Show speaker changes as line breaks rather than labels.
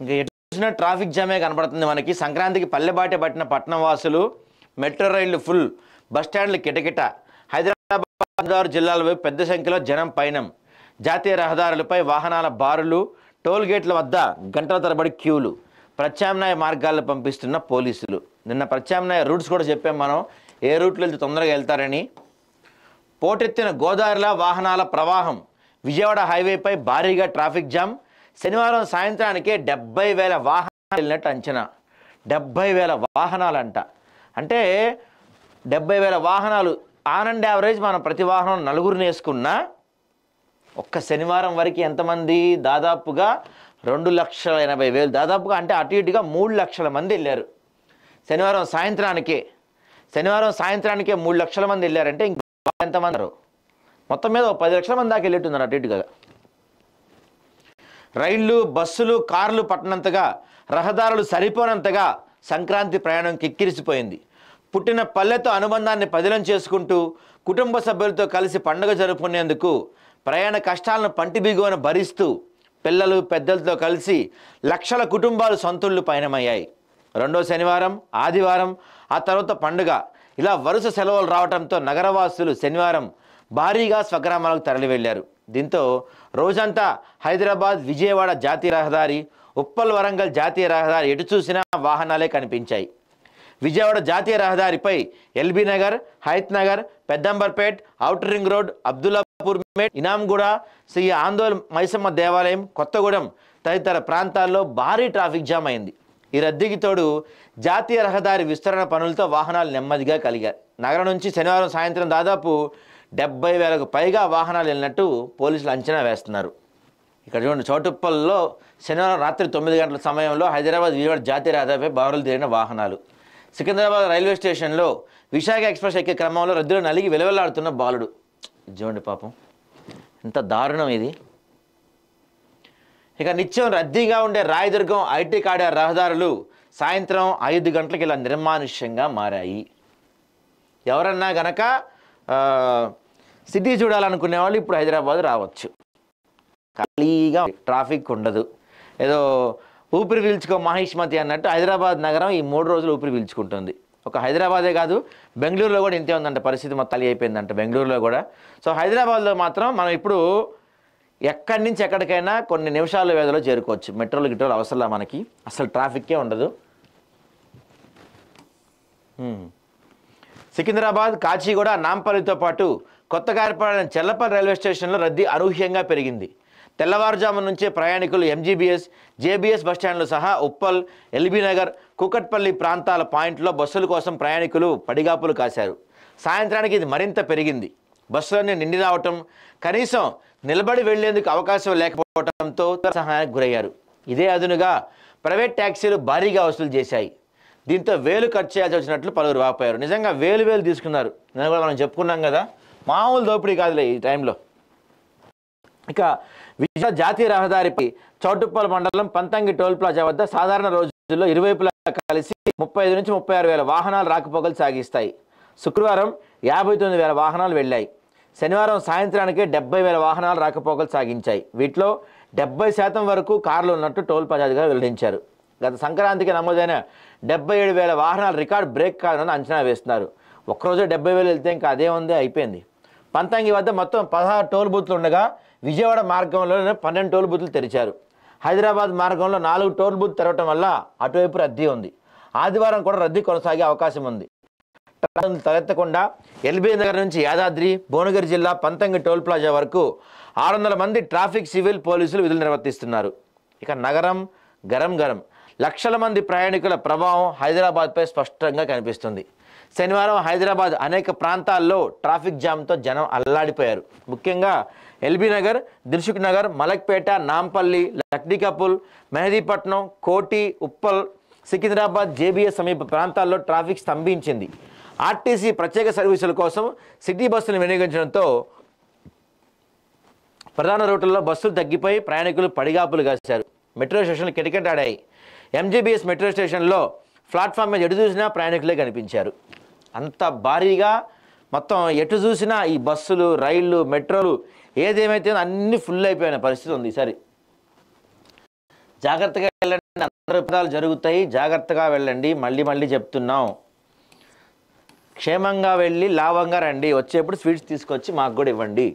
ఇంకా ఎటు చూసినా ట్రాఫిక్ జామే కనబడుతుంది మనకి. సంక్రాంతికి పల్లెబాట పట్టిన పట్టణం వాసులు, మెట్రో రైళ్లు ఫుల్, బస్టాండ్లు కిటకిట. హైదరాబాద్ జిల్లాల వైపు పెద్ద సంఖ్యలో జనం పయనం. జాతీయ రహదారులపై వాహనాల బారులు, టోల్ గేట్ల వద్ద గంటల తరబడి క్యూలు. ప్రత్యామ్నాయ మార్గాల్లో పంపిస్తున్న పోలీసులు. నిన్న ప్రత్యామ్నాయ రూట్స్ కూడా చెప్పాం మనం, ఏ రూట్లో వెళ్తే తొందరగా వెళ్తారని. పోటెత్తిన గోదావరిలో వాహనాల ప్రవాహం. విజయవాడ హైవేపై భారీగా ట్రాఫిక్ జామ్. శనివారం సాయంత్రానికే 70,000 వాహనాలు వెళ్ళినట్టు అంచనా. 70,000 వాహనాలంట. అంటే 70,000 వాహనాలు ఆన్ అండ్ యావరేజ్ మనం ప్రతి వాహనం 4 వేసుకున్నా ఒక్క శనివారం వరకు ఎంతమంది? దాదాపుగా 2,80,000, దాదాపుగా అంటే అటు ఇటుగా 3 లక్షల మంది వెళ్ళారు శనివారం సాయంత్రానికే. 3 లక్షల మంది వెళ్ళారంటే ఇంక ఎంతమంది? మొత్తం మీద 10 లక్షల మంది దాకా వెళ్ళేట్టున్నారు అటు ఇటుగా. రైళ్లు, బస్సులు, కార్లు పట్టనంతగా, రహదారులు సరిపోనంతగా సంక్రాంతి ప్రయాణం కిక్కిరిసిపోయింది. పుట్టిన పల్లెతో అనుబంధాన్ని పదిలం చేసుకుంటూ కుటుంబ సభ్యులతో కలిసి పండుగ జరుపుకునేందుకు ప్రయాణ కష్టాలను పంటి బిగువన భరిస్తూ పిల్లలు పెద్దలతో కలిసి లక్షల కుటుంబాలు సొంతూళ్లు పయనమయ్యాయి. రెండో శనివారం, ఆదివారం, ఆ తర్వాత పండుగ, ఇలా వరుస సెలవులు రావడంతో నగరవాసులు శనివారం భారీగా స్వగ్రామాలకు తరలి వెళ్లారు. దీంతో రోజంతా హైదరాబాద్ విజయవాడ జాతీయ రహదారి, ఉప్పల్ వరంగల్ జాతీయ రహదారి ఎటు చూసినా వాహనాలే కనిపించాయి. విజయవాడ జాతీయ రహదారిపై LB Nagar, Hayat Nagar, Peddamberpet, outer ring road, Abdullahpur Met, Inamguda, Sri Andol Maisamma దేవాలయం, కొత్తగూడెం తదితర ప్రాంతాల్లో భారీ ట్రాఫిక్ జామ్ అయింది. ఈ రద్దీకి తోడు జాతీయ రహదారి విస్తరణ పనులతో వాహనాలు నెమ్మదిగా కలిగాయి. నగరం నుంచి శనివారం సాయంత్రం దాదాపు 70,000కు పైగా వాహనాలు వెళ్ళినట్టు పోలీసులు అంచనా వేస్తున్నారు. ఇక్కడ చూడండి, చౌటుప్పల్లో శనివారం రాత్రి 9 గంటల సమయంలో హైదరాబాద్ విజయవాడ జాతీయ రహదారిపై బారులు తీరిన వాహనాలు. సికింద్రాబాద్ రైల్వే స్టేషన్లో విశాఖ ఎక్స్ప్రెస్ ఎక్కే క్రమంలో రద్దీలో నలిగి వెలువెల్లాడుతున్న బాలుడు. చూడండి పాపం, ఎంత దారుణం ఇది. ఇక నిత్యం రద్దీగా ఉండే రాయదుర్గం ఐటీ కారిడార్ రహదారులు సాయంత్రం 5 గంటలకు ఇలా నిర్మానుష్యంగా మారాయి. ఎవరన్నా గనక సిటీ చూడాలనుకునే వాళ్ళు ఇప్పుడు హైదరాబాద్ రావచ్చు. ఖాళీగా, ట్రాఫిక్ ఉండదు. ఏదో ఊపిరి పీల్చుకో మహిష్మతి అన్నట్టు హైదరాబాద్ నగరం ఈ 3 రోజులు ఊపిరి పీల్చుకుంటుంది. ఒక హైదరాబాదే కాదు, బెంగళూరులో కూడా ఇంతే ఉందంట పరిస్థితి. మొత్తం అయిపోయిందంట బెంగళూరులో కూడా. సో హైదరాబాద్లో మాత్రం మనం ఇప్పుడు ఎక్కడి నుంచి ఎక్కడికైనా కొన్ని నిమిషాల వ్యవధిలో చేరుకోవచ్చు. మెట్రోలు గిట్రోలు అవసరంలా మనకి, అసలు ట్రాఫిక్కే ఉండదు. సికింద్రాబాద్, కాచిగూడ, నాంపల్లితో పాటు కొత్తగా ఏర్పడిన చెల్లపల్లి రైల్వే స్టేషన్లో రద్దీ అనూహ్యంగా పెరిగింది. తెల్లవారుజాము నుంచే ప్రయాణికులు ఎంజీబీఎస్, జేబీఎస్ బస్టాండ్లు సహా ఉప్పల్, ఎల్బీ నగర్, కూకట్పల్లి ప్రాంతాల పాయింట్లో బస్సుల కోసం ప్రయాణికులు పడిగాపులు కాశారు. సాయంత్రానికి ఇది మరింత పెరిగింది. బస్సులన్నీ నిండి రావటం, కనీసం నిలబడి వెళ్లేందుకు అవకాశం లేకపోవడంతో సహాయానికి గురయ్యారు. ఇదే అదునుగా ప్రైవేట్ ట్యాక్సీలు భారీగా వసూలు చేశాయి. దీంతో వేలు ఖర్చు చేయాల్సి వచ్చినట్లు పలువురు వాపోయారు. నిజంగా వేలు తీసుకున్నారు. నేను కూడా మనం చెప్పుకున్నాం కదా, మామూలు దోపిడీ కాదులే ఈ టైంలో. ఇక విజయ జాతీయ రహదారిపై చౌటుప్పల్ మండలం పంతంగి టోల్ ప్లాజా వద్ద సాధారణ రోజుల్లో ఇరువైపులా కలిసి 35 నుంచి 36,000 వాహనాలు రాకపోకలు సాగిస్తాయి. శుక్రవారం 59,000 వాహనాలు వెళ్ళాయి. శనివారం సాయంత్రానికే 70,000 వాహనాలు రాకపోకలు సాగించాయి. వీటిలో 70% వరకు కార్లు ఉన్నట్టు టోల్ ప్లాజాగా వెల్లడించారు. గత సంక్రాంతికి నమోదైన 77,000 వాహనాలు రికార్డ్ బ్రేక్ కాదని అంచనా వేస్తున్నారు. ఒక్కరోజు 70,000 వెళ్తే ఇంకా అదే ఉంది, అయిపోయింది. పంతంగి వద్ద మొత్తం 16 టోల్ బూత్లు ఉండగా విజయవాడ మార్గంలో 12 టోల్ బూత్లు తెరిచారు. హైదరాబాద్ మార్గంలో 4 టోల్ బూత్ తెరవడం వల్ల అటువైపు రద్దీ ఉంది. ఆదివారం కూడా రద్దీ కొనసాగే అవకాశం ఉంది. తలెత్తకుండా ఎల్బీ నగర్ నుంచి యాదాద్రి, భువనగిరి జిల్లా పంతంగి టోల్ ప్లాజా వరకు 600 మంది ట్రాఫిక్ సివిల్ పోలీసులు విధులు నిర్వర్తిస్తున్నారు. ఇక నగరం గరం. లక్షల మంది ప్రయాణికుల ప్రభావం హైదరాబాద్పై స్పష్టంగా కనిపిస్తుంది. శనివారం హైదరాబాద్ అనేక ప్రాంతాల్లో ట్రాఫిక్ జామ్తో జనం అల్లాడిపోయారు. ముఖ్యంగా ఎల్బీ నగర్, దిల్సుఖ్ నగర్, మలక్పేట, నాంపల్లి, లక్డీకపుల్, మెహదీపట్నం, కోటి, ఉప్పల్, సికింద్రాబాద్, జేబీఎస్ సమీప ప్రాంతాల్లో ట్రాఫిక్ స్తంభించింది. ఆర్టీసీ ప్రత్యేక సర్వీసుల కోసం సిటీ బస్సులు వినియోగించడంతో ప్రధాన రూట్లలో బస్సులు తగ్గిపోయి ప్రయాణికులు పడిగాపులు కాశారు. మెట్రో స్టేషన్లు కిటకిటలాడాయి. ఎంజీబీఎస్ మెట్రో స్టేషన్లో ప్లాట్ఫామ్ మీద ఎటు చూసినా ప్రయాణికులే కనిపించారు. అంత భారీగా మొత్తం ఎటు చూసినా ఈ బస్సులు, రైళ్లు, మెట్రోలు ఏదేమైతే అన్నీ ఫుల్ అయిపోయిన పరిస్థితి ఉంది. ఈసారి జాగ్రత్తగా వెళ్ళండి. అందరి పదాలు జరుగుతాయి, జాగ్రత్తగా వెళ్ళండి. మళ్ళీ మళ్ళీ చెప్తున్నాం, క్షేమంగా వెళ్ళి లాభంగా రండి. వచ్చేప్పుడు స్వీట్స్ తీసుకొచ్చి మాకు కూడా ఇవ్వండి.